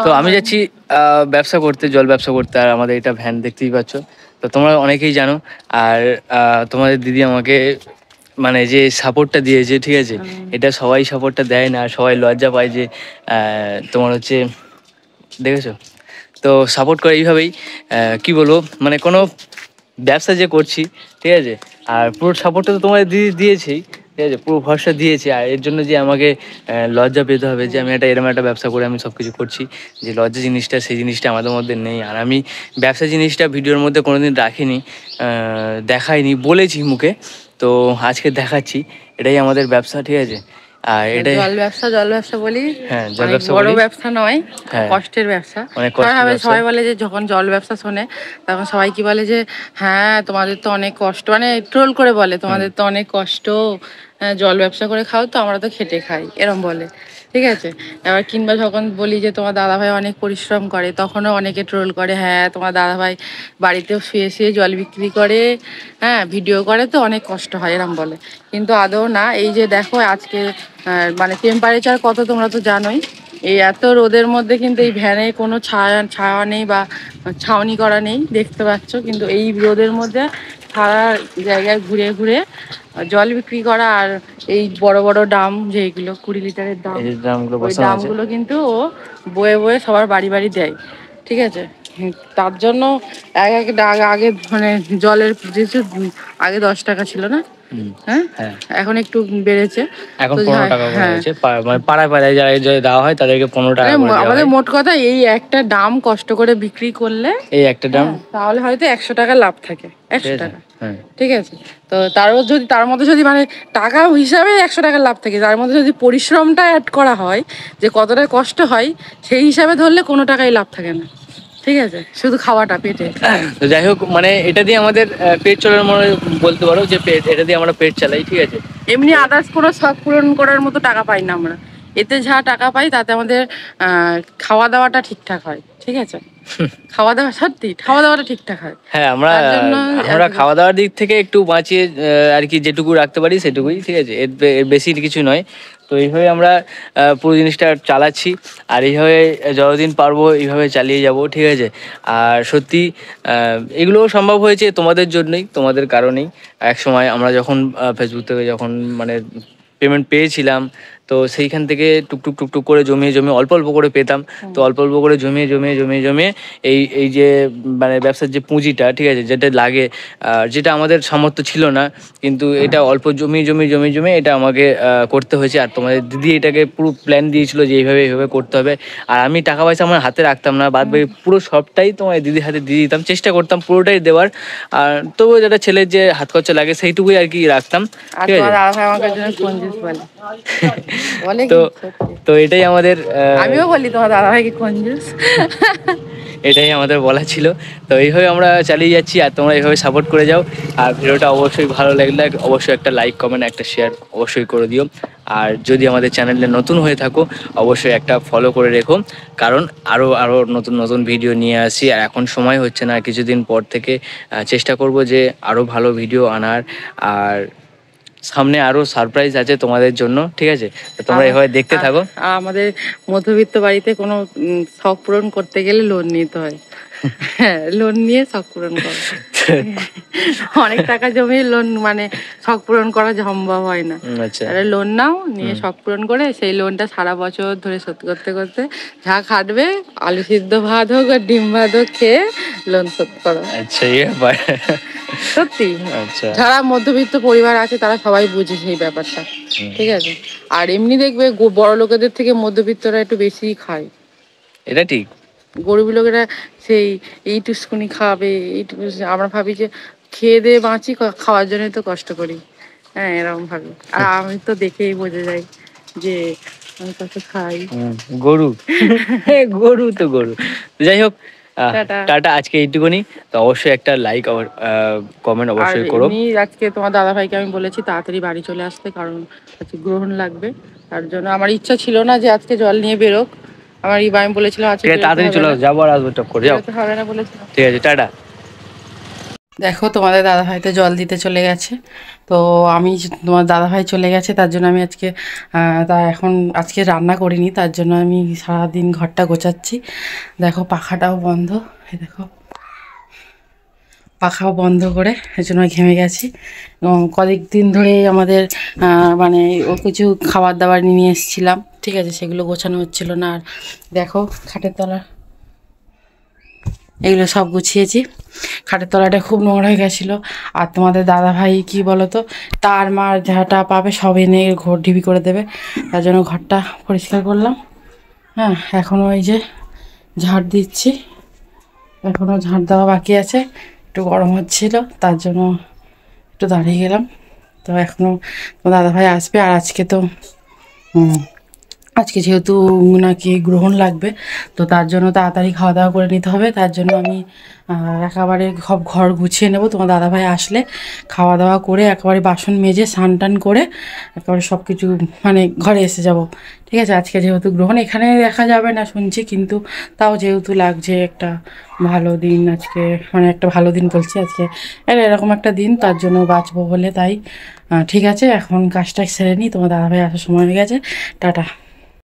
তো আমি যাচ্ছি ব্যবসা করতে, জল ব্যবসা করতে। আর আমাদের এটা ভ্যান দেখতেই পাচ্ছ, তো তোমরা অনেকেই জানো। আর তোমাদের দিদি আমাকে মানে যে সাপোর্টটা দিয়েছে, ঠিক আছে, এটা সবাই সাপোর্টটা দেয় না, সবাই লজ্জা পায় যে তোমার হচ্ছে, দেখেছো তো সাপোর্ট করে এইভাবেই। কি বলবো, মানে কোনো ব্যবসা যে করছি, ঠিক আছে, আর পুরো সাপোর্টটা তো তোমাদের দিদি দিয়েছেই, ঠিক আছে, পুরো ভরসা দিয়েছে। আর এর জন্য যে আমাকে লজ্জা পেতে হবে যে আমি এরম একটা ব্যবসা করে আমি সব কিছু করছি, যে লজ্জা জিনিসটা, সেই জিনিসটা আমাদের মধ্যে নেই। আর আমি ব্যবসা জিনিসটা ভিডিওর মধ্যে কোনোদিন রাখিনি, দেখাইনি, বলেছি মুখে, তো আজকে দেখাচ্ছি। এটাই আমাদের ব্যবসা, ঠিক আছে। আর এটাই জল ব্যবসা বলি, হ্যাঁ, জল ব্যবসা বড় বলি। ব্যবসা নয়, হ্যাঁ, কষ্টের ব্যবসা। অনেক কষ্টের ব্যবসা। সবাই বলে যে যখন জল ব্যবসা শোনে তখন সবাই কি বলে যে হ্যাঁ তোমাদের তো অনেক কষ্ট, মানে ট্রোল করে বলে তোমাদের তো অনেক কষ্ট, জল ব্যবসা করে খাও, তো আমরা তো খেটে খাই, এরম বলে, ঠিক আছে। এবার কিংবা যখন বলি যে তোমার দাদাভাই অনেক পরিশ্রম করে, তখনও অনেকে ট্রোল করে, হ্যাঁ তোমার দাদাভাই বাড়িতেও শুয়ে শুয়ে জল বিক্রি করে, হ্যাঁ ভিডিও করে, তো অনেক কষ্ট হয়, এরম বলে। কিন্তু আদৌ না। এই যে দেখো আজকে মানে টেম্পারেচার কত তোমরা তো জানোই, এই এত রোদের মধ্যে কিন্তু এই ভ্যানে কোনো ছায়া ছায়া নেই বা ছাউনি করা নেই, দেখতে পাচ্ছ, কিন্তু এই রোদের মধ্যে সারা জায়গায় ঘুরে ঘুরে জল বিক্রি করা। আর এই বড় বড় ড্রাম যেগুলো 20 লিটারের ড্রাম, ওই ড্রামগুলো কিন্তু ও বয়ে বয়ে সবার বাড়ি বাড়ি দেয়, ঠিক আছে। তার জন্য এক এক আগে মানে জলের কিছু আগে 10 টাকা ছিল না, হ্যাঁ এখন একটু বেড়েছে, এখন তো 15 টাকা করে হ্যাঁ হয়েছে। মানে পাড়ায় পাড়ায় যারা দেওয়া হয় তাদেরকে 15 টাকা করে দেওয়া আমাদের হয়। মোট কথা এই একটা দাম কষ্ট করে বিক্রি করলে, এই একটা দাম তাহলে হয়তো 100 টাকা লাভ থাকে, 100 টাকা, হ্যাঁ। ঠিক আছে। তো তার মধ্যে যদি মানে টাকা হিসাবে 100 টাকা লাভ থাকে, তার মধ্যে যদি পরিশ্রমটা অ্যাড করা হয় যে কতটা কষ্ট হয়, সেই হিসাবে ধরলে কোনো টাকাই লাভ থাকে না, ঠিক আছে, শুধু খাওয়াটা পেটে। তো যাই হোক, মানে এটা দিয়ে আমাদের পেট চলার মনে বলতে পারো যে পেট, এটা দিয়ে আমরা পেট চালাই, ঠিক আছে। এমনি আদার্স কোনো শখ পূরণ করার মতো টাকা পাই না আমরা, এতে যা টাকা পাই তাতে আমাদের খাওয়া দাওয়াটা ঠিকঠাক হয়, ঠিক আছে। খাওয়া দাওয়া সত্যি খাওয়া দাওয়াটা ঠিকঠাক হয়। হ্যাঁ, আমরা খাওয়া দাওয়ার দিক থেকে একটু বাঁচিয়ে আর কি যেটুকু রাখতে পারি সেটুকুই, ঠিক আছে, এর বেশি কিছু নয়। তো এইভাবে আমরা পুরো জিনিসটা চালাচ্ছি, আর এইভাবে যতদিন পারবো এইভাবে চালিয়ে যাব, ঠিক আছে। আর সত্যি এগুলো সম্ভব হয়েছে তোমাদের জন্যই, তোমাদের কারণেই। এক সময় আমরা যখন ফেসবুক থেকে যখন মানে পেমেন্ট পেয়েছিলাম, তো সেইখান থেকে টুকটুক টুকটুক করে জমিয়ে জমিয়ে অল্প অল্প করে পেতাম, তো অল্প অল্প করে জমিয়ে জমিয়ে জমিয়ে জমিয়ে এই এই যে মানে ব্যবসার যে পুঁজিটা, ঠিক আছে, যেটা লাগে, যেটা আমাদের সামর্থ্য ছিল না, কিন্তু এটা অল্প জমিয়ে জমিয়ে জমিয়ে জমিয়ে এটা আমাকে করতে হয়েছে। আর তোমাদের দিদি এটাকে পুরো প্ল্যান দিয়েছিল যে এইভাবে এইভাবে করতে হবে। আর আমি টাকা পয়সা আমার হাতে রাখতাম না, বাদ বাকি পুরো সবটাই তোমার দিদির হাতে দিয়ে দিতাম, চেষ্টা করতাম পুরোটাই দেওয়ার। আর তবুও যেটা ছেলের যে হাত খরচা লাগে সেইটুকুই আর কি রাখতাম, ঠিক আছে। তো তো এটাই আমাদের আমিও বলি তোমার দাদা ভাইকে কঞ্জুস। এটাই আমাদের বলা ছিল। তো এইভাবে আমরা চালিয়ে যাচ্ছি, আর তোমরা এইভাবে সাপোর্ট করে যাও। আর ভিডিওটা অবশ্যই ভালো লাগলে অবশ্যই একটা লাইক, কমেন্ট, একটা শেয়ার অবশ্যই করে দিও। আর যদি আমাদের চ্যানেলে নতুন হয়ে থাকো অবশ্যই একটা ফলো করে রেখো, কারণ আরও আরও নতুন নতুন ভিডিও নিয়ে আসি। আর এখন সময় হচ্ছে না, কিছুদিন পর থেকে চেষ্টা করব যে আরও ভালো ভিডিও আনার। আর সামনে আরও সারপ্রাইজ আছে তোমাদের জন্য, ঠিক আছে, তো তোমরা এভাবে দেখতে থাকো। আমাদের মধ্যবিত্ত বাড়িতে কোনো শখ পূরণ করতে গেলে লোন নিতে হয়, হ্যাঁ লোন নিয়ে শখ পূরণ করো। অনেক টাকা জমিয়ে লোন মানে শখ পূরণ করা সম্ভব হয় না। আচ্ছা, লোন নাও, নিয়ে শখ পূরণ করে সেই লোনটা সারা বছর ধরে শোধ করতে করতে যা খাটবে, আলু সিদ্ধ ভাত হোক আর ডিম ভাত হোক খেয়ে লোন শোধ করো। আচ্ছা, এই ব্যাপার সত্যি। আচ্ছা, যারা মধ্যবিত্ত পরিবার আছে তারা সবাই বুঝে সেই ব্যাপারটা, ঠিক আছে। আর এমনি দেখবে বড় লোকেদের থেকে মধ্যবিত্তরা একটু বেশিই খায়, এটা ঠিক। গরিব লোকেরা সেই এইটুকুনি খাবে, এইটুকু আমরা ভাবি যে খেয়ে দিয়ে বাঁচি, খাওয়ার জন্য তো কষ্ট করি, হ্যাঁ এরকম ভাবি। আর আমি তো দেখেই বোঝা যায় যে আমি কত খাই। গরু গরু তো গরু। যাই হোক, টাটা, আজকে এইটুকুনি। তো অবশ্যই একটা লাইক আর কমেন্ট অবশ্যই করো। আজকে তোমার দাদা ভাইকে আমি বলেছি তাড়াতাড়ি বাড়ি চলে আসতে, কারণ আজকে গ্রহণ লাগবে। তার জন্য আমার ইচ্ছা ছিল না যে আজকে জল নিয়ে বেরোক, আমার আমি বলেছিলাম আজকে তাড়াতাড়ি চলে যাবো, আর আসবো টপ করে যাও, হবে না বলেছিলাম। ঠিক আছে, টাটা। দেখো তোমাদের দাদাভাই তো জল দিতে চলে গেছে। তো আমি তোমার দাদাভাই চলে গেছে তার জন্য আমি আজকে আজকে রান্না করিনি, তার জন্য আমি সারাদিন ঘরটা গোছাচ্ছি। দেখো পাখাটাও বন্ধ, এই দেখো পাখাও বন্ধ করে এর জন্য ঘেমে গেছি। কয়েক দিন ধরে আমাদের মানে ও কিছু খাবার দাবার নিয়ে এসেছিলাম, ঠিক আছে, সেগুলো গোছানো হচ্ছিল না। আর দেখো খাটের তলা এগুলো সব গুছিয়েছি। খাটের তলাটা খুব নোংরা হয়ে গেছিলো। আর তোমাদের দাদাভাই কি বলো তো, তার মার যাটা পাবে সব এনে ঘর ঢিবি করে দেবে, তার জন্য ঘরটা পরিষ্কার করলাম। হ্যাঁ, এখনও ওই যে ঝাড় দিচ্ছি, এখনও ঝাড় দেওয়া বাকি আছে। একটু গরম হচ্ছিল তার জন্য একটু দাঁড়িয়ে গেলাম। তো এখনও তোমার দাদাভাই আসবে। আর আজকে তো আজকে যেহেতু নাকি গ্রহণ লাগবে, তো তার জন্য তাড়াতাড়ি খাওয়া দাওয়া করে নিতে হবে। তার জন্য আমি একেবারে সব ঘর গুছিয়ে নেব। তোমার দাদাভাই আসলে খাওয়া দাওয়া করে একেবারে বাসন মেজে স্নান টান করে একেবারে সব কিছু মানে ঘরে এসে যাব, ঠিক আছে। আজকে যেহেতু গ্রহণ এখানে দেখা যাবে না শুনছি, কিন্তু তাও যেহেতু লাগছে একটা ভালো দিন আজকে, মানে একটা ভালো দিন বলছি আজকে, এরকম একটা দিন, তার জন্য বাঁচবো বলে তাই। ঠিক আছে, এখন কাজটা সেরে নিই, তোমার দাদাভাই আসার সময় হয়ে গেছে। টাটা।